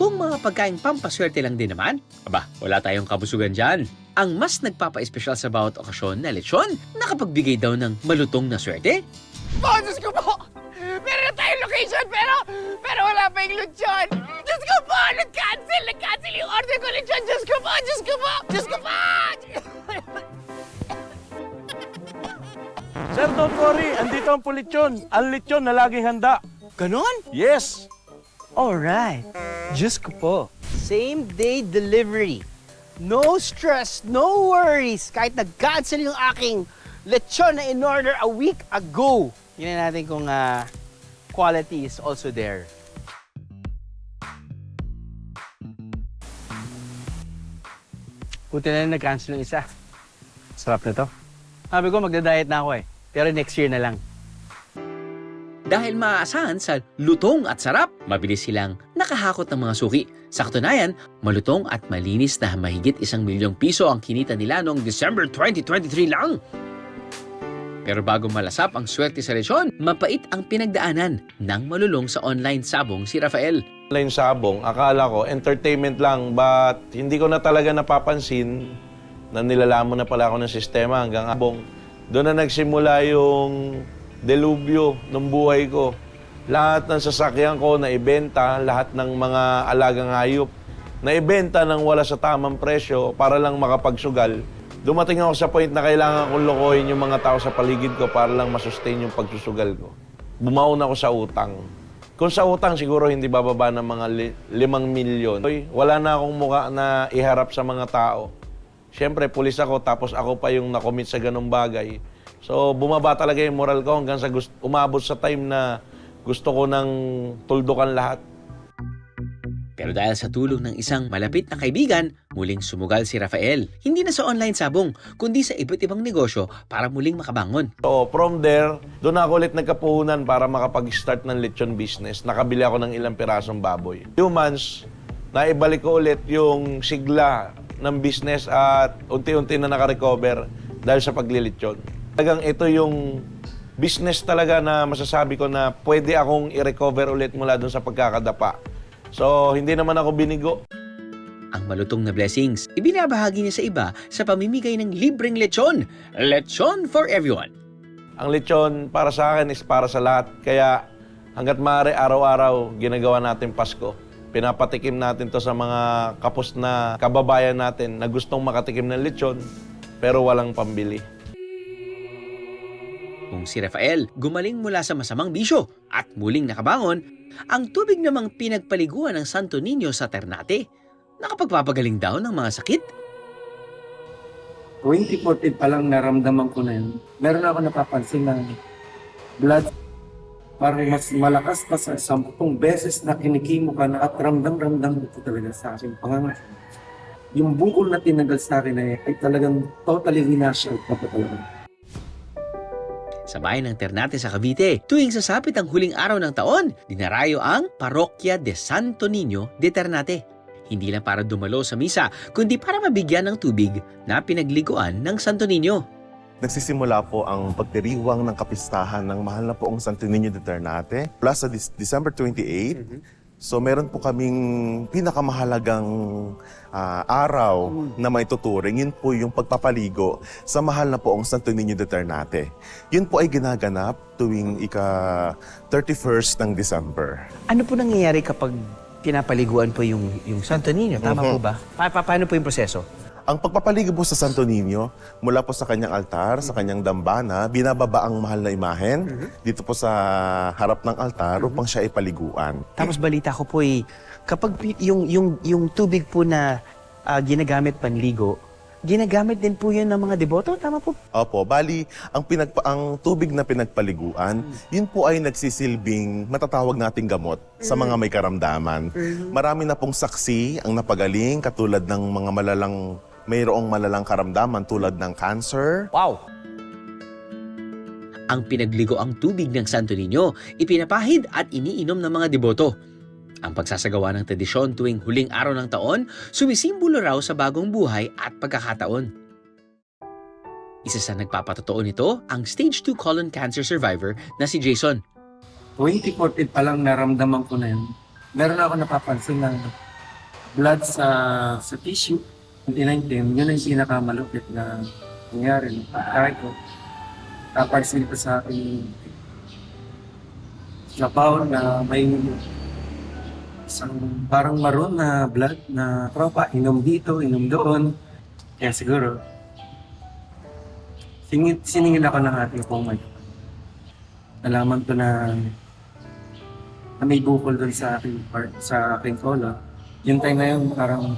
Kung mga pagkaing pampaswerte lang din naman, aba, wala tayong kabusugan dyan. Ang mas nagpapa-espesyal sa bawat okasyon na lechon, nakapagbigay daw ng malutong na swerte. Oh, Diyos ko po! Meron na tayong location, pero wala pa yung lechon! Diyos ko po! Nag-cancel yung order ko lechon! Diyos ko po! Diyos ko po! Diyos ko po! Sir, don't worry. Andito ang lechon. Ang lechon na laging handa. Ganon? Yes! Alright. Diyos ko po. Same day delivery. No stress, no worries. Kahit nag-cancel yung aking lechon na in-order a week ago. Tingnan natin kung quality is also there. Buti na lang nag-cancel yung isa. Sarap na to. Sabi ko, magda-diet na ako eh. Pero next year na lang. Dahil maaasahan sa lutong at sarap, mabilis silang nakahakot ng mga suki. Sa katunayan, malutong at malinis na mahigit 1 milyong piso ang kinita nila noong December 2023 lang. Pero bago malasap ang swerte sa lechon, mapait ang pinagdaanan ng malulong sa online sabong si Rafael. Online sabong, akala ko entertainment lang, but hindi ko na talaga napapansin na nilalamon na pala ako ng sistema hanggang abong. Doon na nagsimula yung delubyo ng buhay ko. Lahat ng sasakyan ko na ibenta, lahat ng mga alagang hayop na ibenta nang wala sa tamang presyo para lang makapagsugal. Dumating ako sa point na kailangan kong lokohin yung mga tao sa paligid ko para lang masustain yung pagsusugal ko. Bumaon ako sa utang. Kung sa utang, siguro hindi bababa ng mga 5 milyon. Wala na akong mukha na iharap sa mga tao. Siyempre, pulis ako, tapos ako pa yung nakomit sa ganong bagay. So, bumaba talaga yung moral ko hanggang sa umabot sa time na gusto ko nang tuldukan lahat. Pero dahil sa tulong ng isang malapit na kaibigan, muling sumugal si Rafael. Hindi na sa online sabong, kundi sa iba't ibang negosyo para muling makabangon. So, from there, doon ako ulit nagkapuhunan para makapag-start ng lechon business. Nakabili ako ng ilang pirasong baboy. 2 months, naibalik ko ulit yung sigla ng business at unti-unti na nakarecover dahil sa paglilitsyon. Talagang ito yung business talaga na masasabi ko na pwede akong i-recover ulit mula doon sa pagkakadapa. So, hindi naman ako binigo. Ang malutong na blessings, ibinabahagi niya sa iba sa pamimigay ng libreng lechon. Lechon for everyone. Ang lechon para sa akin is para sa lahat. Kaya hanggat maaari araw-araw ginagawa natin Pasko. Pinapatikim natin to sa mga kapos na kababayan natin na gustong makatikim ng lechon pero walang pambili. Kung si Rafael gumaling mula sa masamang bisyo at muling nakabangon, ang tubig namang pinagpaliguan ng Santo Niño sa Ternate, nakapagpapagaling daw ng mga sakit. 2014 pa lang naramdaman ko na yun. Meron ako napapansin na blood parang mas malakas pa sa 10 beses na kinikimo ka na at ramdam-ramdam ko talaga sa aking pangangalan. Yung bukol na tinagal sa akin ay talagang totally winashout na po talaga. Sa bayan ng Ternate sa Cavite, tuwing sasapit ang huling araw ng taon, dinarayo ang Parokya de Santo Niño de Ternate. Hindi lang para dumalo sa misa, kundi para mabigyan ng tubig na pinagliguan ng Santo Niño. Nagsisimula po ang pagdiriwang ng kapistahan ng mahal na poong Santo Niño de Ternate plus sa December 28. So meron po kaming pinakamahalagang araw na may tuturing. Yun po yung pagpapaligo sa mahal na poong Santo Niño de Ternate. Yun po ay ginaganap tuwing ika-31st ng December. Ano po nangyayari kapag pinapaliguan po yung Santo Niño? Tama po ba? Paano po yung proseso? Ang pagpapaligo po sa Santo Niño, mula po sa kanyang altar, sa kanyang dambana, binababa ang mahal na imahen dito po sa harap ng altar upang siya ipaliguan. Tapos balita ko po kapag yung tubig po na ginagamit panligo, ginagamit din po yun ng mga deboto? Tama po? Opo, bali, ang tubig na pinagpaliguan, yun po ay nagsisilbing matatawag nating gamot sa mga may karamdaman. Marami na pong saksi ang napagaling, katulad ng mga mayroong malalang karamdaman tulad ng cancer. Wow! Ang pinagligo ang tubig ng Santo Niño, ipinapahid at iniinom ng mga deboto. Ang pagsasagawa ng tradisyon tuwing huling araw ng taon, sumisimbolo raw sa bagong buhay at pagkakataon. Isa sa nagpapatotoo nito, ang stage 2 colon cancer survivor na si Jason. 2014 pa lang naramdaman ko na yun. Meron ako napapansin na blood sa tissue. 2019, yun ang pinakamalupit na nangyari ng pagkain ko. Napansin ko sa akin sa baon na may isang parang maroon na blood na tropa, inom dito, inom doon. Kaya siguro, siningil ako ng ating pumay. Nalaman ko na may bukol doon sa aking colon. Yung time na yun, parang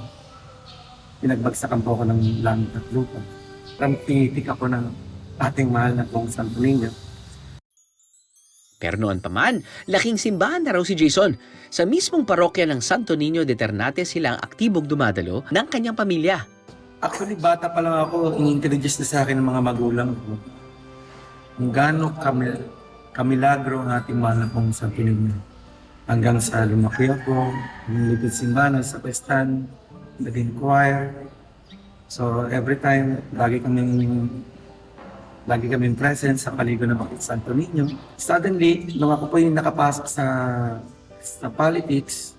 pinagbagsakan po ako ng langit at lupa. Parang tinitik ako ng ating mahal na pong Santo Niño. Pero noon pa man, laking simbahan na raw si Jason. Sa mismong parokya ng Santo Niño de Ternate sila ang aktibong dumadalo ng kanyang pamilya. Actually, bata pa lang ako, in-introduce na sa akin ng mga magulang ko. Kung gaano kamilagro ang ating mahal na pong Santo Niño. Hanggang sa lumaki ako, nilipid simbahan sa Pestan, naging choir. So every time, lagi kaming present sa paligid ng Santo Niño. Suddenly, nung ako po yung nakapasok sa politics,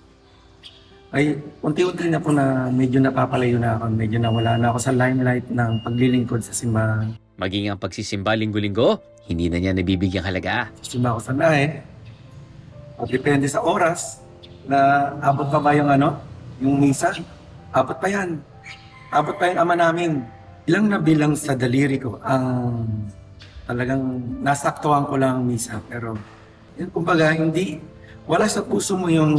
ay unti-unti na po na medyo napapalayo na ako, medyo nawala na ako sa limelight ng paglilingkod sa simbahan. Maging ang pagsisimba linggo-linggo, hindi na niya nabibigyang halaga. Simba ako sa lahi. At depende sa oras na abot pa ba yung yung misa. Abot pa yan. Abot pa yung ama namin. Ilang na bilang sa daliri ko ang talagang nasaktuhan ko lang ang misa. Pero yun, kumbaga, wala sa puso mo yung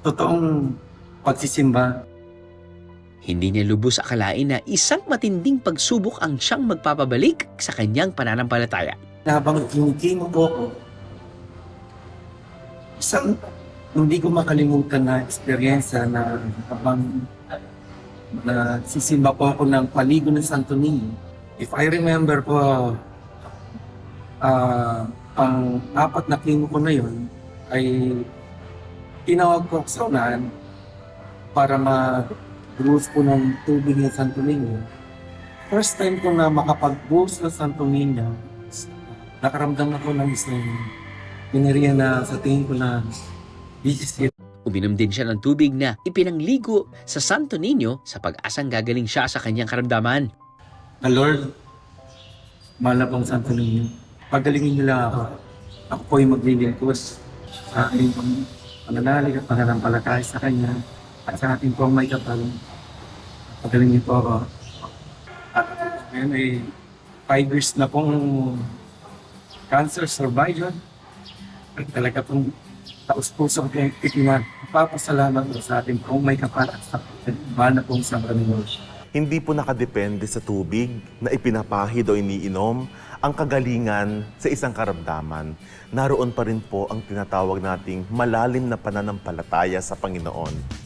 totoong pagsisimba. Hindi niya lubos akalain na isang matinding pagsubok ang siyang magpapabalik sa kanyang pananampalataya. Habang kinikimo po ako, isang hindi ko makalimutan na eksperyensya na habang sisimba po ako ng paligid ng Santo Niño. If I remember po, ang 4 na kimo ko na yun ay tinawag ko sa unahan para mag-buhos po ng tubig ng Santo Niño. First time ko na makapag-buhos ng Santo Niño, nakaramdam ako ng isang piniriya na sa tingin ko na this is it. Uminom din siya ng tubig na ipinangligo sa Santo Niño sa pag-asang gagaling siya sa kanyang karamdaman. Lord, mahal na pong Santo Niño, pagalingin niyo lang ako. Ako po yung maglilingkod sa aking pananalig at pananampalataya sa Kanya at sa ating pong may kapal. Pagalingin po ako. At ngayon ay 5 years na pong cancer survivor. At talaga pong taus-pusong kayong titiman. Papasalamat po sa ating pong may kapal at sa mahal na pong Santo Niño. Hindi po nakadepende sa tubig na ipinapahid o iniinom ang kagalingan sa isang karamdaman. Naroon pa rin po ang tinatawag nating malalim na pananampalataya sa Panginoon.